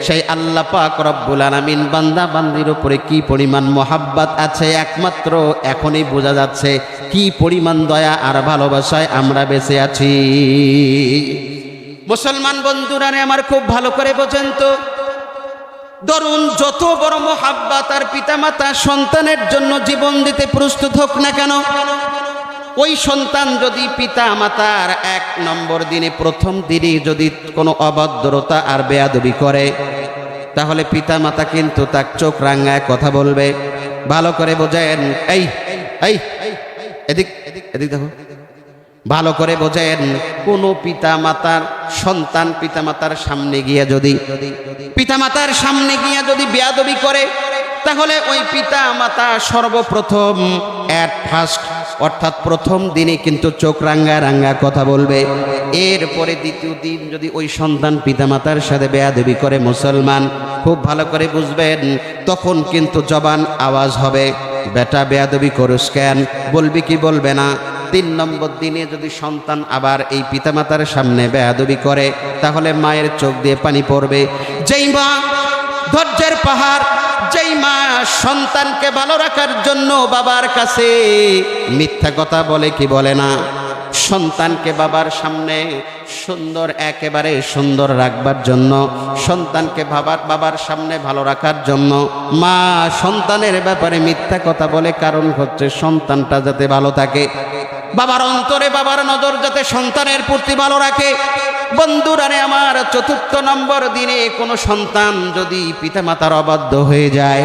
সেই আল্লাহ পাক রব্বুল আলামিন বান্দা বান্দির উপরে কি পরিমাণ মোহাব্বত আছে একমাত্র এখনই বোঝা যাচ্ছে। কি পরিমাণ দয়া আর ভালোবাসায় আমরা বেঁচে আছি। মুসলমান বন্ধুরা আমার খুব ভালো করে বোঝেন তো, ধরুন যত বড় মোহাব্বত আর পিতামাতা সন্তানের জন্য জীবন দিতে প্রস্তুত হোক না কেন, ওই সন্তান যদি পিতা মাতার 1 নম্বর দিনে প্রথম দিনই যদি কোনো অভদ্রতা আর বেয়াদবি করে, তাহলে পিতা মাতা কিন্তু তার চোখ রাঙায় কথা বলবে। ভালো করে বোঝেন, এই এই এদিক এদিক দেখো, ভালো করে বোঝেন, কোন পিতা মাতার সন্তান পিতা মাতার সামনে গিয়ে যদি বেয়াদবি করে, তাহলে ওই পিতা মাতা সর্বপ্রথম ফার্স্ট অর্থাৎ প্রথম দিনে কিন্তু চোখ রাঙ্গা রাঙ্গা কথা বলবে। এরপরে দ্বিতীয় দিন যদি ওই সন্তান পিতামাতার সাথে বেয়াদবি করে, মুসলমান খুব ভালো করে বুঝবেন, তখন কিন্তু জবান আওয়াজ হবে, বেটা বেয়াদবি করুস কেন, বলবি কি বলবে না। 3 নম্বর দিনে যদি সন্তান আবার এই পিতামাতার সামনে বেয়াদবি করে, তাহলে মায়ের চোখ দিয়ে পানি পড়বে। যেই মা ধৈর্যের পাহাড়, যেই মা সন্তানকে ভালো রাখার জন্য বাবার কাছে মিথ্যা কথা বলে কি বলে না, সন্তানকে বাবার সামনে সুন্দর একেবারে সুন্দর রাখবার জন্য, সন্তানকে বাবার সামনে ভালো রাখার জন্য মা সন্তানের ব্যাপারে মিথ্যা কথা বলে। কারণ হচ্ছে সন্তানটা যাতে ভালো থাকে, বাবার অন্তরে বাবার নজর যাতে সন্তানের প্রতি ভালো রাখে। বন্ধুরারে আমার, 4র্থ নম্বর দিনে কোনো সন্তান যদি পিতামাতার অবাধ্য হয়ে যায়,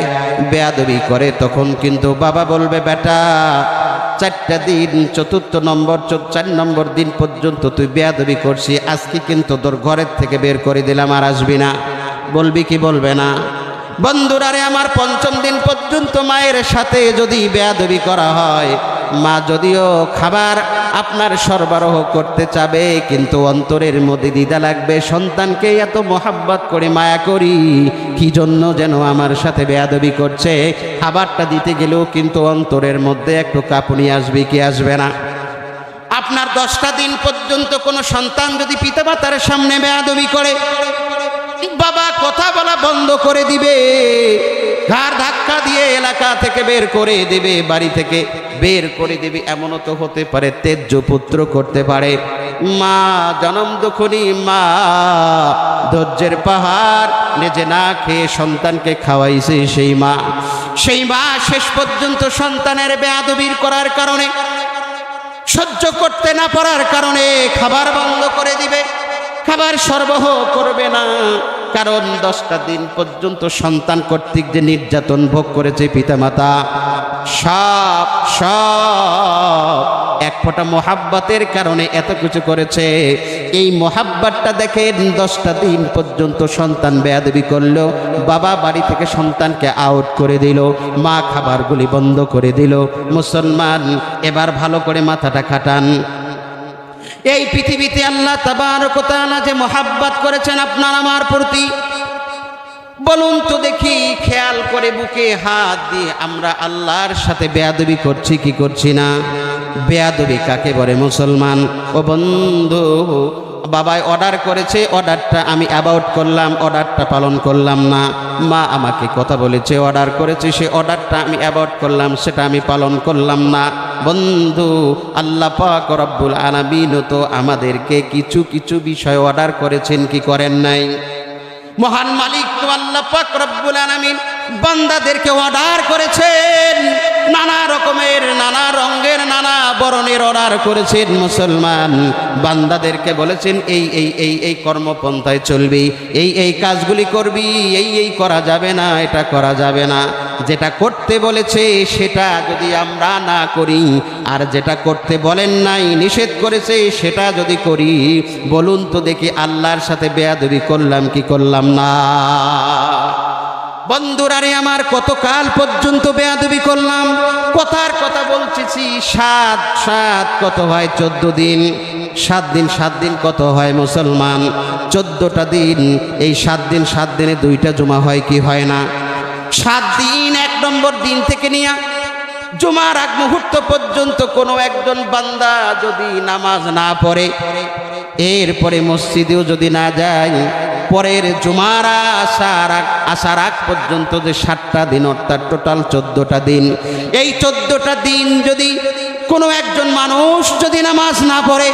বেয়াদবি করে, তখন কিন্তু বাবা বলবে, বেটা 4টা দিন 4 নম্বর দিন পর্যন্ত তুই বেয়াদবি করছিস, আজকে কিন্তু তোর ঘরের থেকে বের করে দিলাম, আর আসবি না। বলবি কি বলবে না? বন্ধুরারে আমার, 5ম দিন পর্যন্ত মায়ের সাথে যদি বেয়াদবি করা হয়, মা যদিও খাবার আপনার সরবরাহ করতে চাবে, কিন্তু অন্তরের মধ্যে দ্বিধা লাগবে, সন্তানকে এত মোহাব্বত করে মায়া করি, কি জন্য যেন আমার সাথে বেয়াদবি করছে। খাবারটা দিতে গেলেও কিন্তু অন্তরের মধ্যে একটু কাঁপুনি আসবে কি আসবে না? আপনার 10টা দিন পর্যন্ত কোনো সন্তান যদি পিতামাতার সামনে বেয়াদবি করে, বাবা কথা বলা বন্ধ করে দিবে, ঘাড় ধাক্কা দিয়ে এলাকা থেকে বের করে দেবে, বাড়ি থেকে বের করে দেবে। এমনও তো হতে পারে তেজ্য পুত্র করতে পারে। মা জনম দুঃখনী মা ধৈর্যের পাহাড় নিজে না খেয়ে সন্তানকে খাওয়াইছে, সেই মা শেষ পর্যন্ত সন্তানের বেয়াদবির করার কারণে, সহ্য করতে না পারার কারণে খাবার বন্ধ করে দিবে, খাবার সরবরাহ করবে না। কারণ 10টা দিন পর্যন্ত সন্তান কর্তৃক যে নির্যাতন ভোগ করেছে পিতামাতা, সব এক ফোঁটা মোহাব্বতের কারণে এত কিছু করেছে। এই মোহাব্বতটা দেখেন, 10টা দিন পর্যন্ত সন্তান বেয়াদবি করলো, বাবা বাড়ি থেকে সন্তানকে আউট করে দিল, মা খাবারগুলি বন্ধ করে দিল। মুসলমান, এবার ভালো করে মাথাটা খাটান। এই পৃথিবীতে আল্লাহ তাবারক ওয়া তাআলা যে মোহাব্বত করেছেন আপনার আমার প্রতি, বলুন তো দেখি, খেয়াল করে বুকে হাত দিয়ে আমরা আল্লাহর সাথে বেয়াদবি করছি কি করছি না? বেয়াদবি কাকে বলে মুসলমান? ও বন্ধু, বাবাই অর্ডার করেছে, অর্ডারটা আমি অ্যাবাউট করলাম, অর্ডারটা পালন করলাম না। মা আমাকে কথা বলেছে, অর্ডার করেছে, সে অর্ডারটা আমি অ্যাবাউট করলাম, সেটা আমি পালন করলাম না। বন্ধু, আল্লাহ পাক রব্বুল আলামিন তো আমাদেরকে কিছু কিছু বিষয় অর্ডার করেছেন, কি করেন নাই? মহান মালিক তো আল্লাহ পাক রব্বুল আলামিন বান্দাদেরকে অর্ডার করেছেন, নানা রকমের, নানা রঙের, নানা বরণের অর্ডার করেছেন। মুসলমান, বান্দাদেরকে বলেছেন এই এই এই এই কর্মপন্থায় চলবি, এই এই কাজগুলি করবি, এই এই করা যাবে না, এটা করা যাবে না। যেটা করতে বলেছে সেটা যদি আমরা না করি, আর যেটা করতে বলেন নাই, নিষেধ করেছে, সেটা যদি করি, বলুন তো দেখি আল্লাহর সাথে বেয়াদবি করলাম কি করলাম না? বন্ধুরারে আমার, কতকাল পর্যন্ত বেয়াদবি করলাম? কথার কথা বলতেছি, 7 কত হয়? 14 দিন। 7 দিন কত হয় মুসলমান? 14টা দিন। এই 7 দিনে 2টা জুমা হয় কি হয় না? 7 দিন 1 নম্বর দিন থেকে নিয়ে জুমার আগ মুহূর্ত পর্যন্ত কোনো একজন বান্দা যদি নামাজ না পড়ে, এরপরে মসজিদেও যদি না যায়, পরের জুমার আসার আগ পর্যন্ত যে 7টা দিন, অর্থাৎ টোটাল 14টা দিন, এই 14টা দিন যদি কোনো একজন মানুষ যদি নামাজ না পড়ে,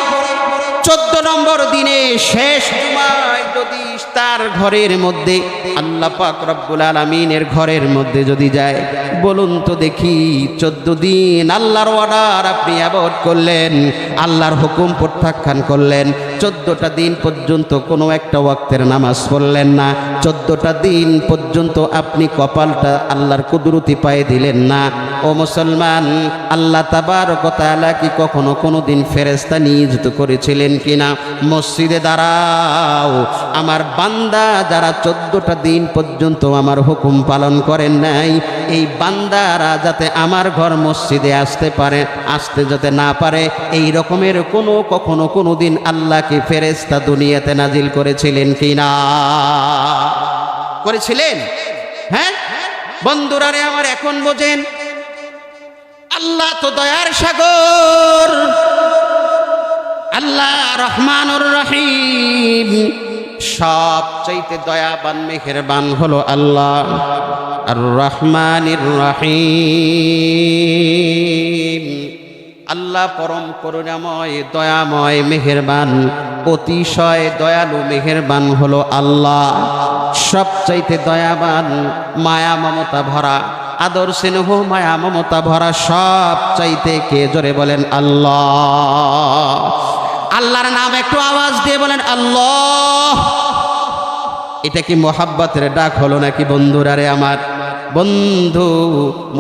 14 নম্বর দিনে শেষ জুমায় যদি তার ঘরের মধ্যে আল্লাহ পাক রব্বুল আলামিনের ঘরের মধ্যে যদি যায়, বলুন তো দেখি 14 দিন আল্লাহর অর্ডার আপনি অ্যাভয়েড করলেন, আল্লাহর হুকুম প্রত্যাখ্যান করলেন, 14টা দিন পর্যন্ত কোনো একটা ওয়াক্তের নামাজ পড়লেন না, 14টা দিন পর্যন্ত আপনি কপালটা আল্লাহর কুদরতি পায়ে দিলেন না। ও মুসলমান, আল্লাহ তাবারক ওয়া তাআলা কি কখনো কোনো দিন ফেরেশতা নিযুক্ত করেছিলেন কিনা? মসজিদে দাঁড়াও, আমার বান্দা যারা 14টা দিন পর্যন্ত আমার হুকুম পালন করেন নাই, এই বান্দারা যাতে আমার ঘর মসজিদে আসতে পারে, আসতে যাতে না পারে, এই রকমের কখনো কোনো দিন আল্লাহ কি ফেরেশতা দুনিয়াতে নাজিল করেছিলেন কিনা? করেছিলেন? হ্যাঁ বন্ধুরা রে আমার, এখন বোঝেন আল্লাহ তো দয়ার সাগর, আল্লাহ রহমানুর রহিম, সবচাইতে দয়াবান মেহেরবান হলো আল্লাহ আর রহমানির রহিম। আল্লাহ পরম করুণাময়, দয়াময়, মেহেরবান, অতিশয় দয়ালু মেহেরবান হলো আল্লাহ। সবচাইতে দয়াবান, মায়া মমতা ভরা, আদর স্নেহ মায়া মমতা ভরা, সবচাইতে কে? জোরে বলেন আল্লাহ। আল্লাহর নাম একটু আওয়াজ দিয়ে বলেন আল্লাহ। এটা কি মোহাব্বতের ডাক হলো নাকি বন্ধুরা রে আমার? বন্ধু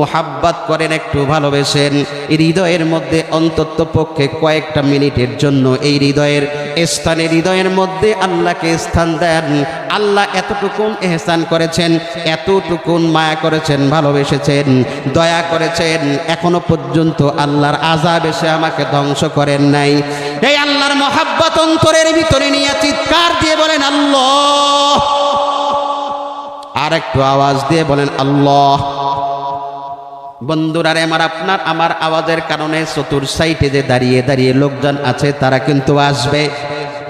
মোহাব্বত করেন, একটু ভালোবেসেন, হৃদয়ের মধ্যে অন্তত পক্ষে কয়েকটা মিনিটের জন্য এই হৃদয়ের স্থানে, হৃদয়ের মধ্যে আল্লাহকে স্থান দেন। আল্লাহ এতটুকুন এহসান করেছেন, এতটুকুন মায়া করেছেন, ভালোবেসেছেন, দয়া করেছেন, এখনো পর্যন্ত আল্লাহর আযাব এসে আমাকে ধ্বংস করেন নাই। এই আল্লাহর মোহাব্বত অন্তরের ভিতরে নিয়ে চিৎকার দিয়ে বলেন আল্লাহ। আর একটু আওয়াজ দিয়ে বলেন আল্লাহ। বন্ধুরা রে আমার, আপনার আমার আওয়াজের কারণে চতুর সাইডে যে দাঁড়িয়ে দাঁড়িয়ে লোকজন আছে তারা কিন্তু আসবে।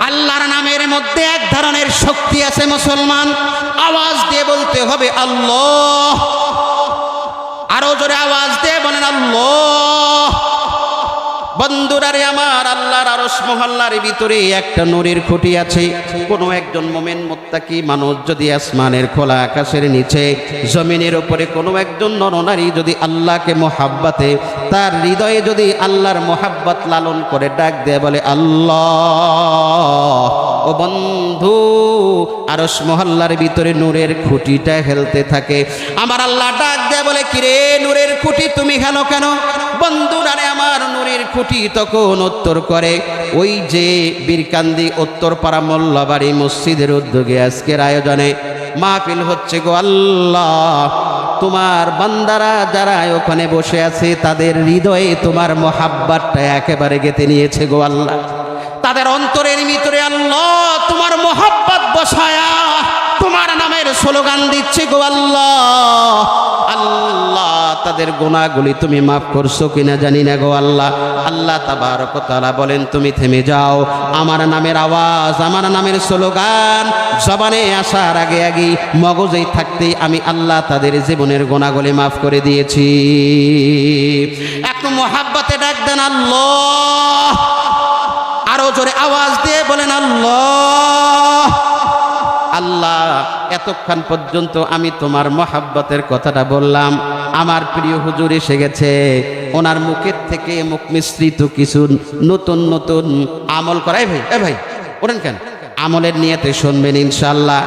আল্লাহর নামের মধ্যে এক ধরনের শক্তি আছে মুসলমান, আওয়াজ দিয়ে বলতে হবে আল্লাহ। আরো জোরে আওয়াজ দিয়ে বলেন আল্লাহ। বন্ধুরা রে আমার, আল্লাহর আরশ মহল্লার ভিতরে একটা নূরের খুঁটি আছে। কোনো একজন মুমিন মুত্তাকি মানুষ যদি আসমানের খোলা আকাশের নিচে, জমিনের উপরে কোনো একজন নরনারী যদি আল্লাহকে মোহাব্বতে, তার হৃদয়ে যদি আল্লাহর মোহাব্বত লালন করে ডাক দেয়, বলে আল্লাহ, ও বন্ধু, আরশ মহল্লার ভিতরে নূরের খুঁটিটা হেলতে থাকে। আমার আল্লাহ ডাক দেয়, বলে কিরে নূরের খুঁটি তুমি হেলো কেন? বন্ধুরা রে আমার, নূরের খুঁটি তখন উত্তর করে, ওই যে বীরকান্দি উত্তরপাড়া মোল্লাবাড়ি মসজিদের উদ্যোগে আজকের আয়োজনে মাহফিল হচ্ছে গো আল্লাহ, তোমার বান্দারা যারা ওখানে বসে আছে তাদের হৃদয়ে তোমার মোহাব্বতটা একেবারে গেঁথে নিয়েছে গো আল্লাহ। তাদের অন্তরের ভিতরে আল্লাহ তোমার মোহাব্বত বসায়া তোমার নামের স্লোগান দিচ্ছে গো আল্লাহ। আল্লাহ তাদের গুনাহগুলি তুমি মাফ করছো কিনা জানি না গো আল্লাহ। আল্লাহ তাবারক ওয়া তাআলা বলেন, তুমি থেমে যাও, আমার নামের আওয়াজ, আমার নামের স্লোগান জবানে আসার আগে আগে মগজেই থাকতেই আমি আল্লাহ তাদের জীবনের গুনাহগুলি মাফ করে দিয়েছি। একটু মোহাব্বতে ডাক দেন আল্লাহ। আরো জোরে আওয়াজ দিয়ে বলেন আল্লাহ। আল্লাহ, এতক্ষণ পর্যন্ত আমি তোমার মোহাব্বতের কথাটা বললাম, আমার প্রিয় হুজুর এসে গেছে, ওনার মুখের থেকে মুখ মিশ্রিত কিছু নতুন নতুন আমল করাই। ভাই ভাই ওরেন কেন? আমলের নিয়তে শুনবেন ইনশাআল্লাহ,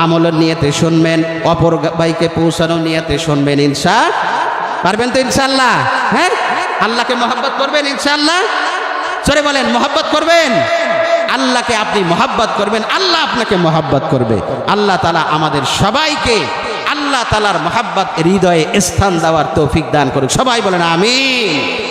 আমলের নিয়তে শুনবেন, অপর ভাইকে পৌঁছানোর নিয়তে শুনবেন ইনশাআল্লাহ। পারবেন তো ইনশাআল্লাহ? হ্যাঁ, আল্লাহকে মোহাব্বত করবেন ইনশাআল্লাহ। সরে বলেন মোহাব্বত করবেন। আল্লাহকে আপনি মোহাব্বত করবেন, আল্লাহ আপনাকে মোহাব্বত করবে। আল্লাহ তাআলা আমাদের সবাইকে আল্লাহ তাআলার মোহাব্বত হৃদয়ে স্থান দেওয়ার তৌফিক দান করুক। সবাই বলেন আমিন।